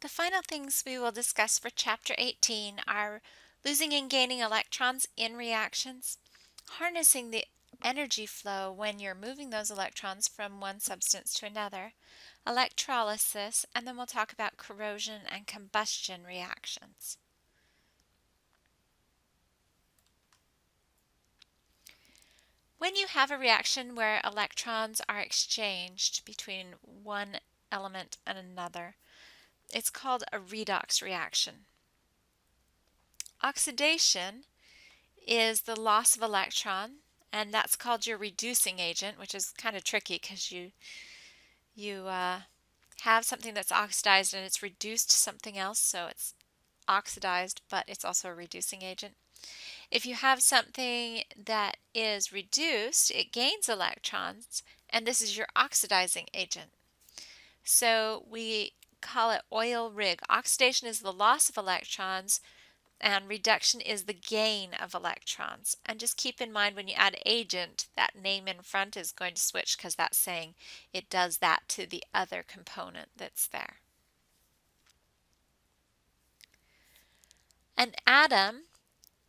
The final things we will discuss for Chapter 18 are losing and gaining electrons in reactions, harnessing the energy flow when you're moving those electrons from one substance to another, electrolysis, and then we'll talk about corrosion and combustion reactions. When you have a reaction where electrons are exchanged between one element and another, it's called a redox reaction. Oxidation is the loss of electron, and that's called your reducing agent, which is kind of tricky because you have something that's oxidized and it's reduced to something else, so it's oxidized, but it's also a reducing agent. If you have something that is reduced, it gains electrons, and this is your oxidizing agent. So we call it oil rig. Oxidation is the loss of electrons, and reduction is the gain of electrons. And just keep in mind when you add agent, that name in front is going to switch because that's saying it does that to the other component that's there. An atom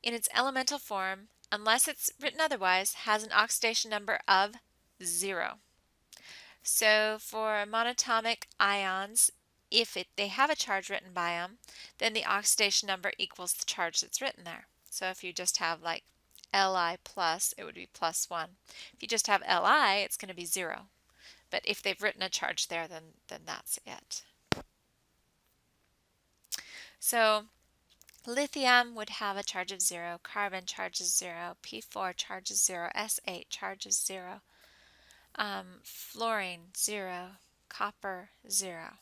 in its elemental form, unless it's written otherwise, has an oxidation number of 0. So for monatomic ions, if they have a charge written by them, then the oxidation number equals the charge that's written there. So if you just have like Li plus, it would be +1. If you just have Li, it's going to be 0. But if they've written a charge there, then that's it. So lithium would have a charge of 0, carbon charge is 0, P4 charge is 0, S8 charge is 0, fluorine 0, copper 0.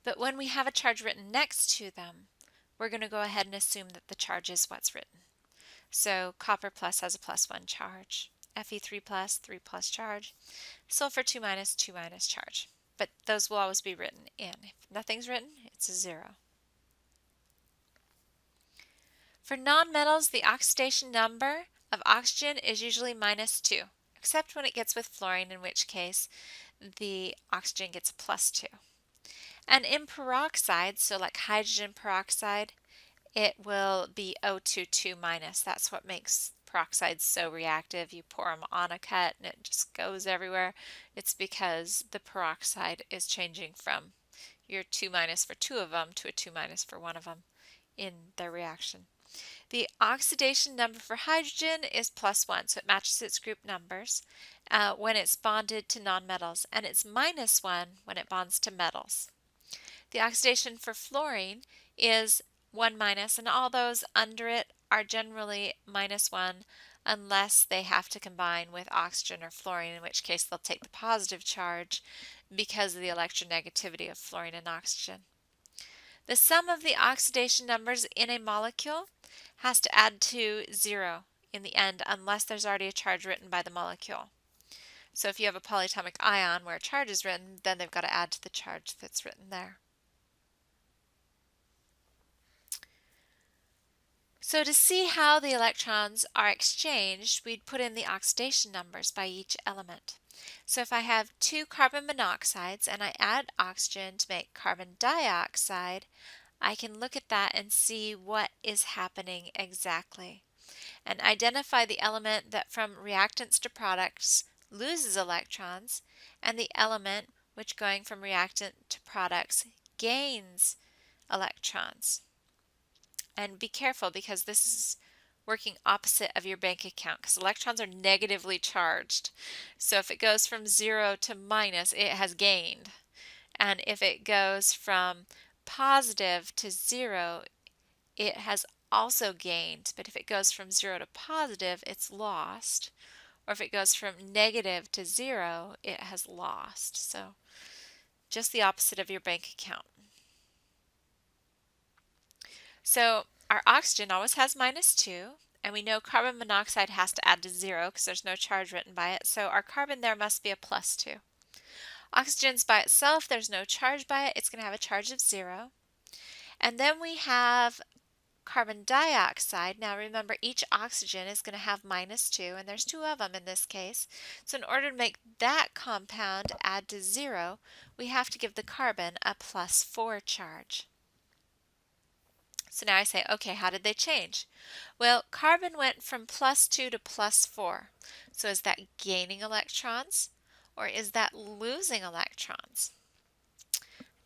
But when we have a charge written next to them, we're going to go ahead and assume that the charge is what's written. So copper plus has a +1 charge, Fe3 plus 3 plus charge, sulfur 2 minus 2 minus charge. But those will always be written in. If nothing's written, it's a 0. For nonmetals, the oxidation number of oxygen is usually -2, except when it gets with fluorine, in which case the oxygen gets a +2. And in peroxides, so like hydrogen peroxide, it will be O22-. That's what makes peroxides so reactive. You pour them on a cut and it just goes everywhere. It's because the peroxide is changing from your 2- for two of them to a 2- for one of them in their reaction. The oxidation number for hydrogen is +1, so it matches its group numbers when it's bonded to nonmetals, and it's -1 when it bonds to metals. The oxidation for fluorine is 1-, and all those under it are generally -1 unless they have to combine with oxygen or fluorine, in which case they'll take the positive charge because of the electronegativity of fluorine and oxygen. The sum of the oxidation numbers in a molecule has to add to 0 in the end unless there's already a charge written by the molecule. So if you have a polyatomic ion where a charge is written, then they've got to add to the charge that's written there. So to see how the electrons are exchanged, we'd put in the oxidation numbers by each element. So if I have 2 carbon monoxides and I add oxygen to make carbon dioxide, I can look at that and see what is happening exactly and identify the element that from reactants to products loses electrons and the element which going from reactant to products gains electrons. And be careful because this is working opposite of your bank account because electrons are negatively charged. So if it goes from 0 to minus, it has gained. And if it goes from positive to 0, it has also gained. But if it goes from 0 to positive, it's lost. Or if it goes from negative to 0, it has lost. So just the opposite of your bank account. So our oxygen always has -2, and we know carbon monoxide has to add to 0 because there's no charge written by it. So our carbon there must be a +2. Oxygen's by itself, there's no charge by it. It's going to have a charge of 0. And then we have carbon dioxide, now remember each oxygen is going to have -2, and there's 2 of them in this case. So in order to make that compound add to 0, we have to give the carbon a +4 charge. So now I say, okay, how did they change? Well, carbon went from +2 to +4. So is that gaining electrons or is that losing electrons?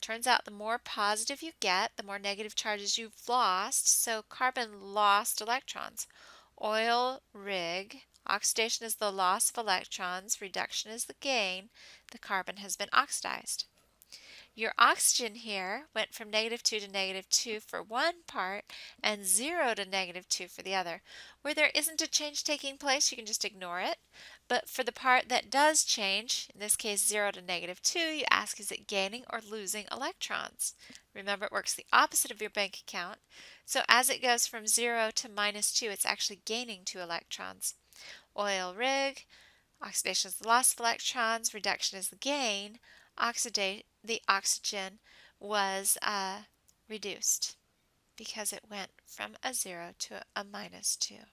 Turns out the more positive you get, the more negative charges you've lost. So carbon lost electrons. Oil rig, oxidation is the loss of electrons, reduction is the gain. The carbon has been oxidized. Your oxygen here went from -2 to -2 for one part and 0 to -2 for the other. Where there isn't a change taking place, you can just ignore it. But for the part that does change, in this case 0 to -2, you ask is it gaining or losing electrons? Remember, it works the opposite of your bank account. So as it goes from 0 to -2, it's actually gaining 2 electrons. Oil rig, oxidation is the loss of electrons, reduction is the gain. The oxygen was reduced because it went from a 0 to a -2.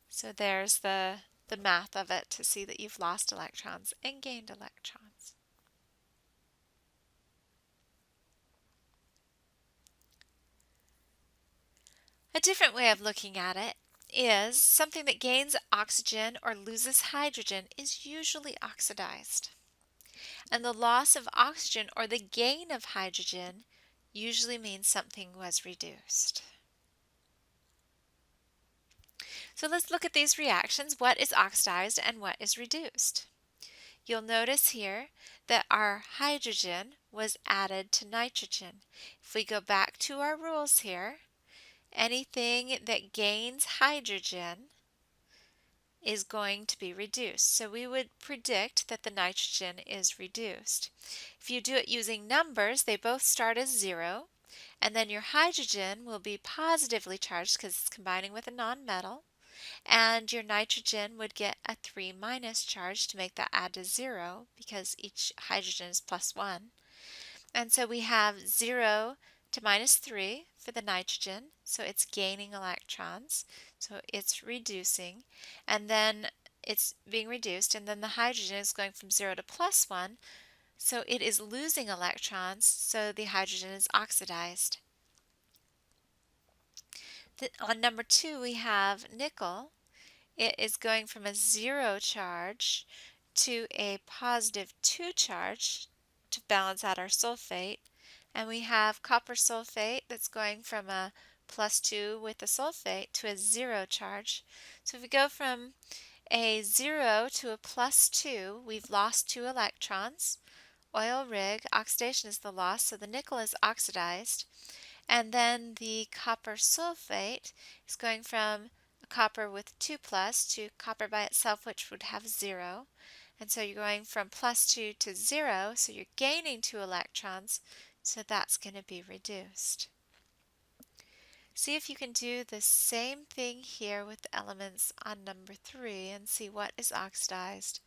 So there's the math of it to see that you've lost electrons and gained electrons. A different way of looking at it is something that gains oxygen or loses hydrogen is usually oxidized. And the loss of oxygen or the gain of hydrogen usually means something was reduced. So let's look at these reactions. What is oxidized and what is reduced? You'll notice here that our hydrogen was added to nitrogen. If we go back to our rules here, anything that gains hydrogen is going to be reduced. So we would predict that the nitrogen is reduced. If you do it using numbers, they both start as 0, and then your hydrogen will be positively charged because it's combining with a nonmetal, and your nitrogen would get a 3- charge to make that add to 0 because each hydrogen is +1. And so we have 0 to -3 for the nitrogen, so it's gaining electrons, so it's reducing, and then it's being reduced, and then the hydrogen is going from 0 to +1, so it is losing electrons, so the hydrogen is oxidized. On number 2 we have nickel. It is going from a 0 charge to a +2 charge to balance out our sulfate. And we have copper sulfate that's going from a +2 with the sulfate to a 0 charge. So if we go from a 0 to a +2, we've lost 2 electrons. Oil rig, oxidation is the loss, so the nickel is oxidized. And then the copper sulfate is going from a copper with 2+ to copper by itself, which would have 0. And so you're going from +2 to 0, so you're gaining 2 electrons, so that's going to be reduced. See if you can do the same thing here with the elements on number 3 and see what is oxidized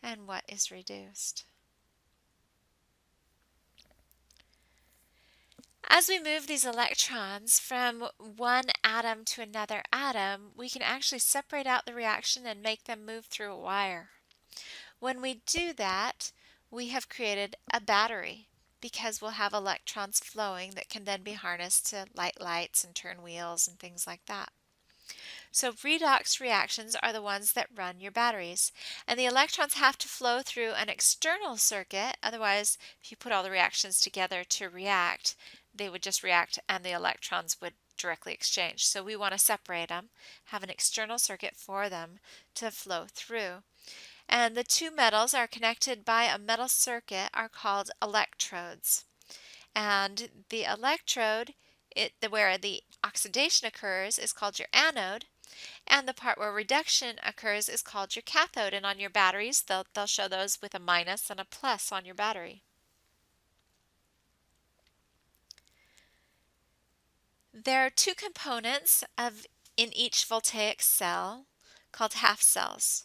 and what is reduced. As we move these electrons from one atom to another atom, we can actually separate out the reaction and make them move through a wire. When we do that, we have created a battery because we'll have electrons flowing that can then be harnessed to light lights and turn wheels and things like that. So redox reactions are the ones that run your batteries. And the electrons have to flow through an external circuit. Otherwise, if you put all the reactions together to react, they would just react and the electrons would directly exchange. So we want to separate them, have an external circuit for them to flow through. And the two metals are connected by a metal circuit are called electrodes. And the electrode, where the oxidation occurs, is called your anode. And the part where reduction occurs is called your cathode. And on your batteries, they'll show those with a minus and a plus on your battery. There are two components in each voltaic cell called half cells.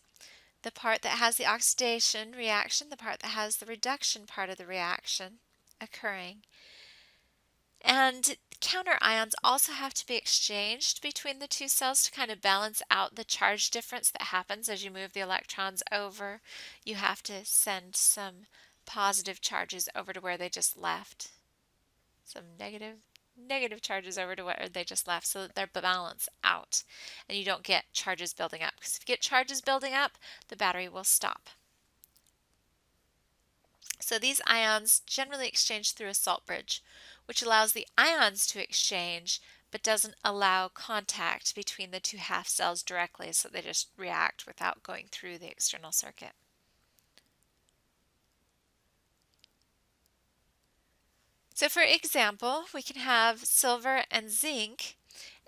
The part that has the oxidation reaction, the part that has the reduction part of the reaction. occurring. And counter ions also have to be exchanged between the two cells to kind of balance out the charge difference that happens as you move the electrons over. You have to send some positive charges over to where they just left, some negative charges over to where they just left, so that they're balanced out and you don't get charges building up. Because if you get charges building up, the battery will stop. So these ions generally exchange through a salt bridge, which allows the ions to exchange but doesn't allow contact between the two half cells directly, so they just react without going through the external circuit. So for example, we can have silver and zinc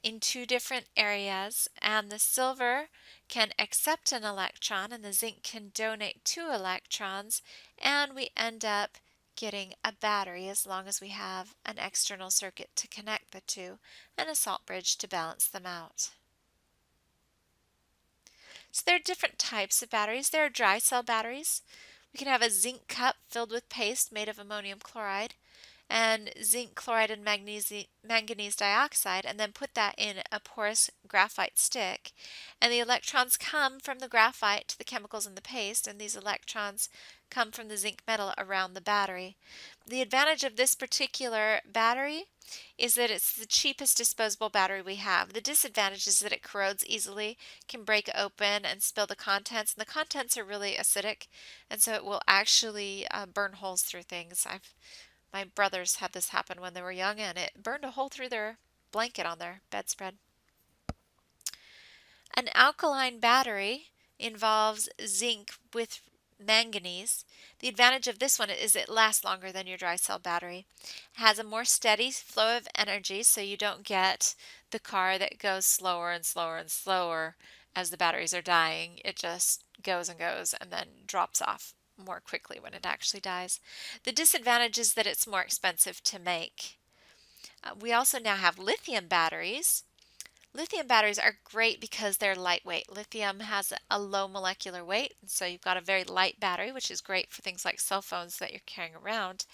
in two different areas, and the silver can accept an electron and the zinc can donate 2 electrons, and we end up getting a battery as long as we have an external circuit to connect the two and a salt bridge to balance them out. So there are different types of batteries. There are dry cell batteries. We can have a zinc cup filled with paste made of ammonium chloride and zinc chloride and manganese dioxide, and then put that in a porous graphite stick. And the electrons come from the graphite to the chemicals in the paste, and these electrons come from the zinc metal around the battery. The advantage of this particular battery is that it's the cheapest disposable battery we have. The disadvantage is that it corrodes easily, can break open and spill the contents, and the contents are really acidic, and so it will actually burn holes through things. My brothers had this happen when they were young, and it burned a hole through their blanket on their bedspread. An alkaline battery involves zinc with manganese. The advantage of this one is it lasts longer than your dry cell battery. It has a more steady flow of energy, so you don't get the car that goes slower and slower and slower as the batteries are dying. It just goes and goes and then drops off more quickly when it actually dies. The disadvantage is that it's more expensive to make. We also now have lithium batteries. Lithium batteries are great because they're lightweight. Lithium has a low molecular weight, and so you've got a very light battery, which is great for things like cell phones that you're carrying around.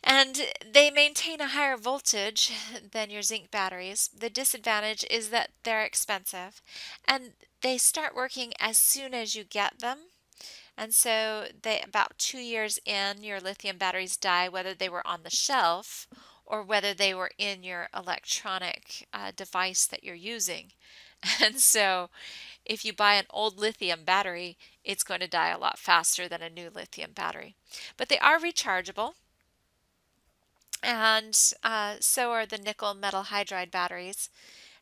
And they maintain a higher voltage than your zinc batteries. The disadvantage is that they're expensive, and they start working as soon as you get them. And so about 2 years in, your lithium batteries die, whether they were on the shelf or whether they were in your electronic device that you're using. And so if you buy an old lithium battery, it's going to die a lot faster than a new lithium battery. But they are rechargeable, and so are the nickel metal hydride batteries.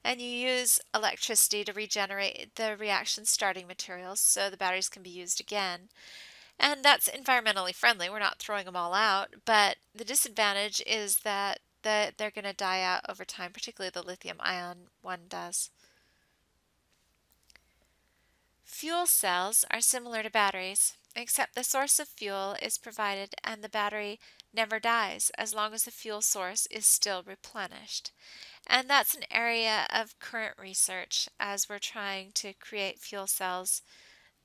And you use electricity to regenerate the reaction starting materials so the batteries can be used again. And that's environmentally friendly. We're not throwing them all out, but the disadvantage is that they're going to die out over time, particularly the lithium ion one does. Fuel cells are similar to batteries, except the source of fuel is provided and the battery never dies as long as the fuel source is still replenished. And that's an area of current research as we're trying to create fuel cells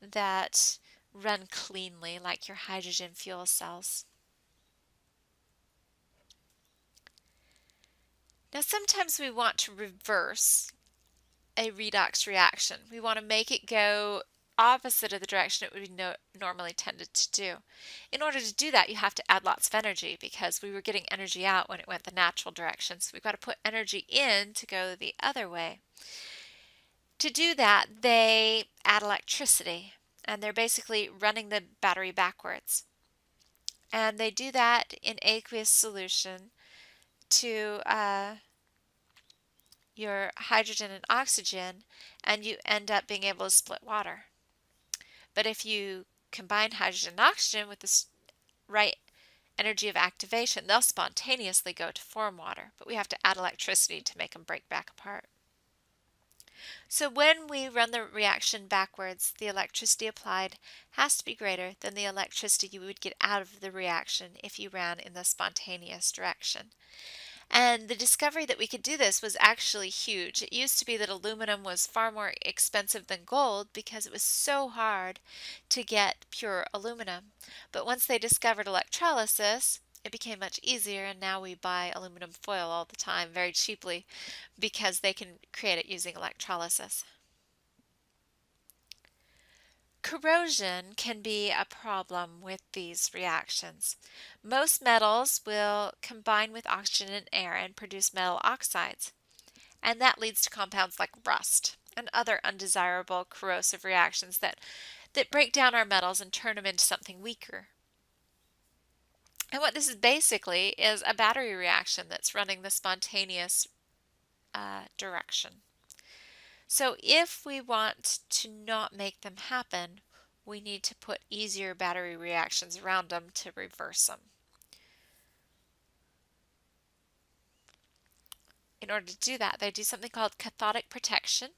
that run cleanly, like your hydrogen fuel cells. Now, sometimes we want to reverse a redox reaction. We want to make it go opposite of the direction it would be normally tended to do. In order to do that, you have to add lots of energy because we were getting energy out when it went the natural direction. So we've got to put energy in to go the other way. To do that, they add electricity, and they're basically running the battery backwards. And they do that in aqueous solution to your hydrogen and oxygen, and you end up being able to split water. But if you combine hydrogen and oxygen with the right energy of activation, they'll spontaneously go to form water, but we have to add electricity to make them break back apart. So when we run the reaction backwards, the electricity applied has to be greater than the electricity you would get out of the reaction if you ran in the spontaneous direction. And the discovery that we could do this was actually huge. It used to be that aluminum was far more expensive than gold because it was so hard to get pure aluminum. But once they discovered electrolysis, it became much easier, and now we buy aluminum foil all the time very cheaply because they can create it using electrolysis. Corrosion can be a problem with these reactions. Most metals will combine with oxygen and air and produce metal oxides, and that leads to compounds like rust and other undesirable corrosive reactions that break down our metals and turn them into something weaker. And what this is basically is a battery reaction that's running the spontaneous direction. So if we want to not make them happen, we need to put easier battery reactions around them to reverse them. In order to do that, they do something called cathodic protection.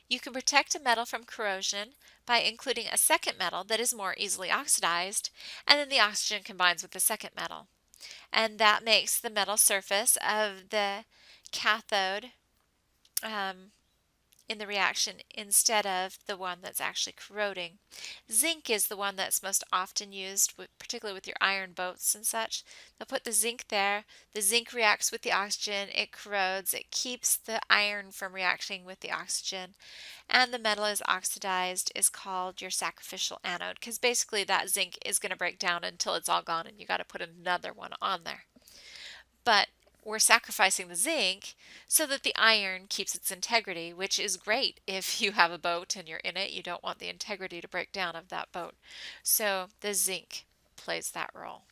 You can protect a metal from corrosion by including a second metal that is more easily oxidized, and then the oxygen combines with the second metal. And that makes the metal surface of the cathode in the reaction instead of the one that's actually corroding. Zinc is the one that's most often used, particularly with your iron boats and such. They'll put the zinc there. The zinc reacts with the oxygen. It corrodes. It keeps the iron from reacting with the oxygen. And the metal is oxidized is called your sacrificial anode, because basically that zinc is going to break down until it's all gone and you got to put another one on there. But we're sacrificing the zinc so that the iron keeps its integrity, which is great if you have a boat and you're in it. You don't want the integrity to break down of that boat. So the zinc plays that role.